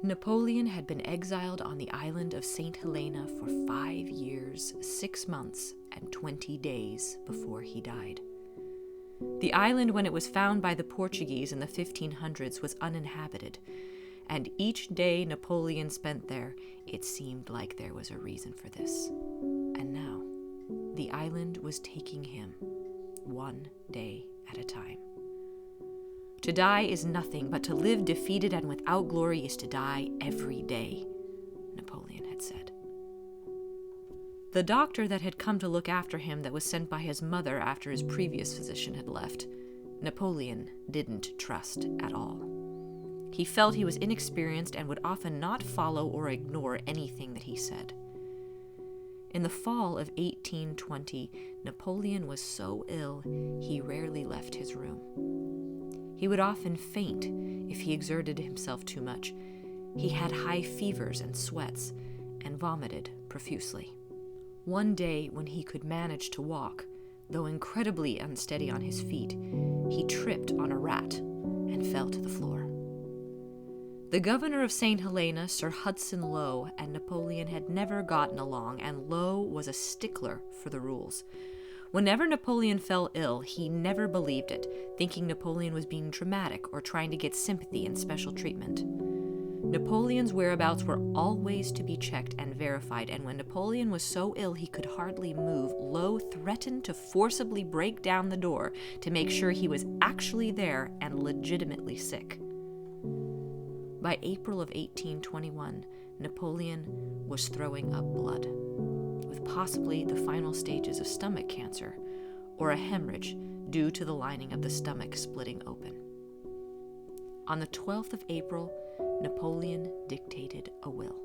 Napoleon had been exiled on the island of St Helena for 5 years, 6 months, and 20 days before he died. The island, when it was found by the Portuguese in the 1500s, was uninhabited, and each day Napoleon spent there, it seemed like there was a reason for this. And now, the island was taking him, one day at a time. To die is nothing, but to live defeated and without glory is to die every day, Napoleon had said. The doctor that had come to look after him that was sent by his mother after his previous physician had left, Napoleon didn't trust at all. He felt he was inexperienced and would often not follow or ignore anything that he said. In the fall of 1820, Napoleon was so ill he rarely left his room. He would often faint if he exerted himself too much. He had high fevers and sweats, and vomited profusely. One day, when he could manage to walk, though incredibly unsteady on his feet, he tripped on a rat and fell to the floor. The governor of St Helena, Sir Hudson Lowe, and Napoleon had never gotten along, and Lowe was a stickler for the rules. Whenever Napoleon fell ill, he never believed it, thinking Napoleon was being dramatic or trying to get sympathy and special treatment. Napoleon's whereabouts were always to be checked and verified, and when Napoleon was so ill he could hardly move, Lowe threatened to forcibly break down the door to make sure he was actually there and legitimately sick. By April of 1821, Napoleon was throwing up blood, with possibly the final stages of stomach cancer, or a hemorrhage due to the lining of the stomach splitting open. On the 12th of April, Napoleon dictated a will,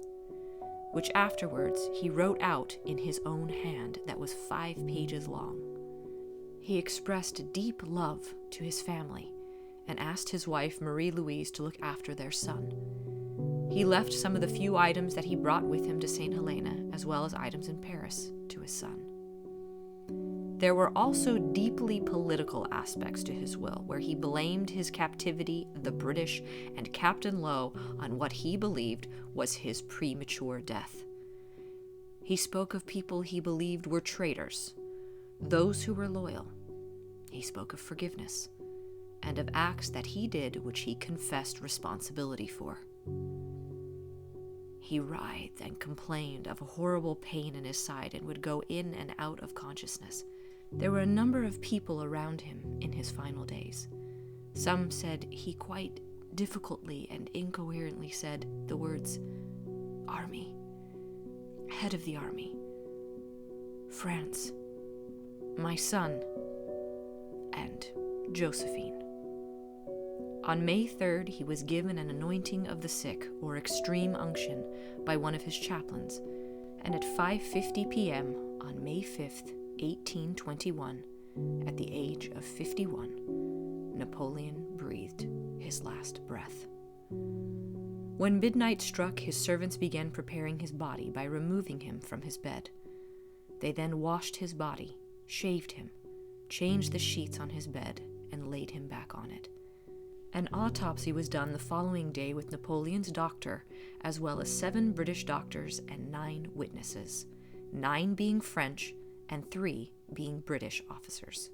which afterwards he wrote out in his own hand that was 5 pages long. He expressed deep love to his family and asked his wife Marie-Louise to look after their son. He left some of the few items that he brought with him to St. Helena, as well as items in Paris, to his son. There were also deeply political aspects to his will, where he blamed his captivity, the British, and Captain Lowe on what he believed was his premature death. He spoke of people he believed were traitors, those who were loyal. He spoke of forgiveness, and of acts that he did which he confessed responsibility for. He writhed and complained of a horrible pain in his side and would go in and out of consciousness. There were a number of people around him in his final days. Some said he quite difficultly and incoherently said the words, "Army, head of the army, France, my son, and Josephine." On May 3rd, he was given an anointing of the sick, or extreme unction, by one of his chaplains, and at 5:50 p.m. on May 5th, 1821, at the age of 51, Napoleon breathed his last breath. When midnight struck, his servants began preparing his body by removing him from his bed. They then washed his body, shaved him, changed the sheets on his bed, and laid him back on it. An autopsy was done the following day with Napoleon's doctor, as well as 7 British doctors and 9 witnesses, 9 being French and 3 being British officers.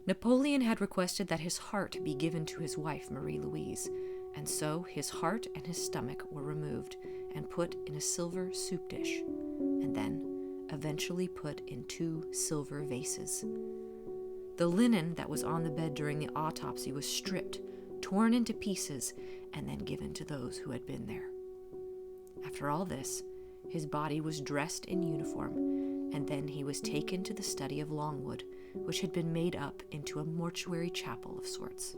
Napoleon had requested that his heart be given to his wife, Marie-Louise, and so his heart and his stomach were removed and put in a silver soup dish, and then eventually put in 2 silver vases. The linen that was on the bed during the autopsy was stripped, torn into pieces, and then given to those who had been there. After all this, his body was dressed in uniform, and then he was taken to the study of Longwood, which had been made up into a mortuary chapel of sorts.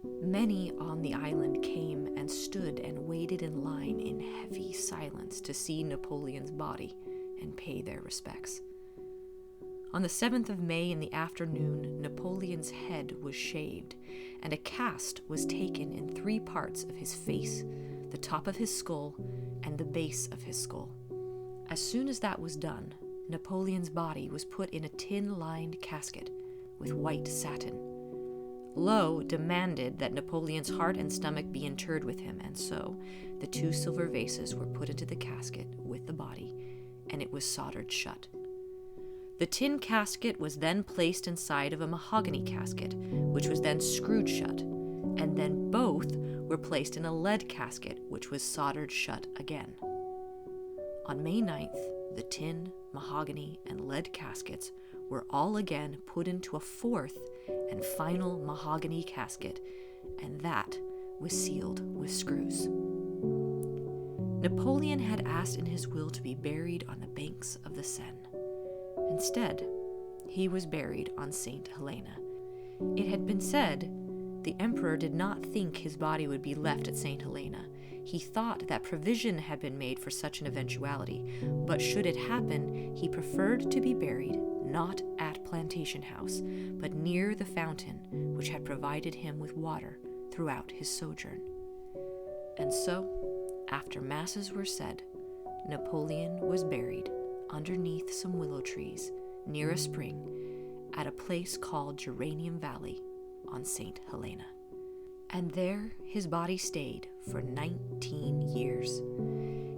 Many on the island came and stood and waited in line in heavy silence to see Napoleon's body and pay their respects. On the 7th of May in the afternoon, Napoleon's head was shaved, and a cast was taken in 3 parts of his face, the top of his skull, and the base of his skull. As soon as that was done, Napoleon's body was put in a tin-lined casket with white satin. Lowe demanded that Napoleon's heart and stomach be interred with him, and so the 2 silver vases were put into the casket with the body, and it was soldered shut. The tin casket was then placed inside of a mahogany casket, which was then screwed shut, and then both were placed in a lead casket, which was soldered shut again. On May 9th, the tin, mahogany, and lead caskets were all again put into a 4th and final mahogany casket, and that was sealed with screws. Napoleon had asked in his will to be buried on the banks of the Seine. Instead, he was buried on St Helena. It had been said the emperor did not think his body would be left at St Helena. He thought that provision had been made for such an eventuality, but should it happen, he preferred to be buried not at Plantation House, but near the fountain which had provided him with water throughout his sojourn. And so, after masses were said, Napoleon was buried underneath some willow trees near a spring at a place called Geranium Valley on St Helena. And there his body stayed for 19 years.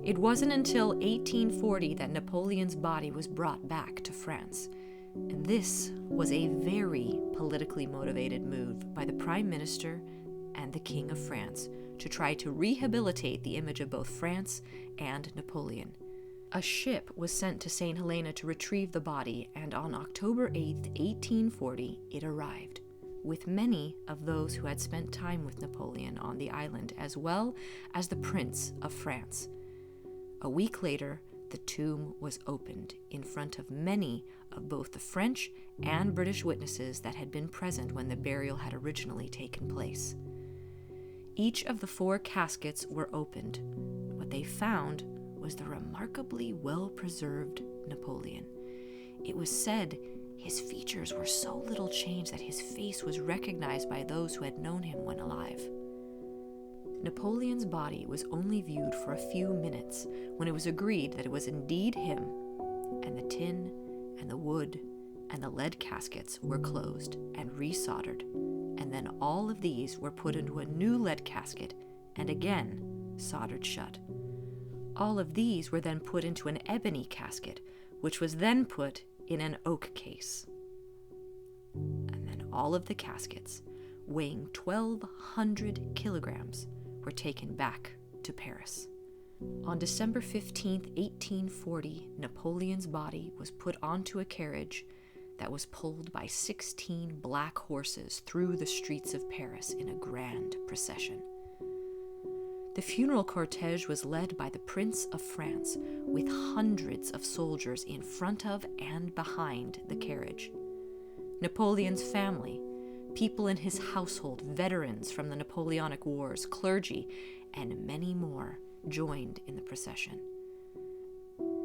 It wasn't until 1840 that Napoleon's body was brought back to France. And this was a very politically motivated move by the Prime Minister and the King of France to try to rehabilitate the image of both France and Napoleon. A ship was sent to St Helena to retrieve the body, and on October 8, 1840, it arrived, with many of those who had spent time with Napoleon on the island, as well as the Prince of France. A week later, the tomb was opened in front of many of both the French and British witnesses that had been present when the burial had originally taken place. Each of the 4 caskets were opened. What they found was the remarkably well-preserved Napoleon. It was said his features were so little changed that his face was recognized by those who had known him when alive. Napoleon's body was only viewed for a few minutes when it was agreed that it was indeed him, and the tin and the wood and the lead caskets were closed and resoldered, and then all of these were put into a new lead casket and again soldered shut. All of these were then put into an ebony casket, which was then put in an oak case. And then all of the caskets, weighing 1,200 kilograms, were taken back to Paris. On December 15, 1840, Napoleon's body was put onto a carriage that was pulled by 16 black horses through the streets of Paris in a grand procession. The funeral cortège was led by the Prince of France, with hundreds of soldiers in front of and behind the carriage. Napoleon's family, people in his household, veterans from the Napoleonic Wars, clergy, and many more joined in the procession.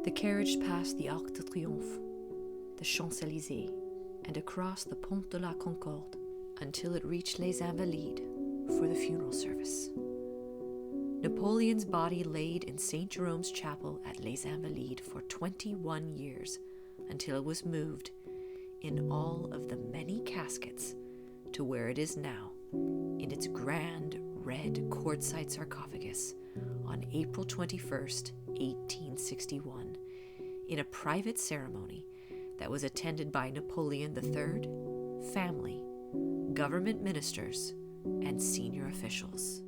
The carriage passed the Arc de Triomphe, the Champs-Elysées, and across the Pont de la Concorde until it reached Les Invalides for the funeral service. Napoleon's body laid in St Jerome's chapel at Les Invalides for 21 years until it was moved in all of the many caskets to where it is now in its grand red quartzite sarcophagus on April 21st, 1861, in a private ceremony that was attended by Napoleon III, family, government ministers, and senior officials.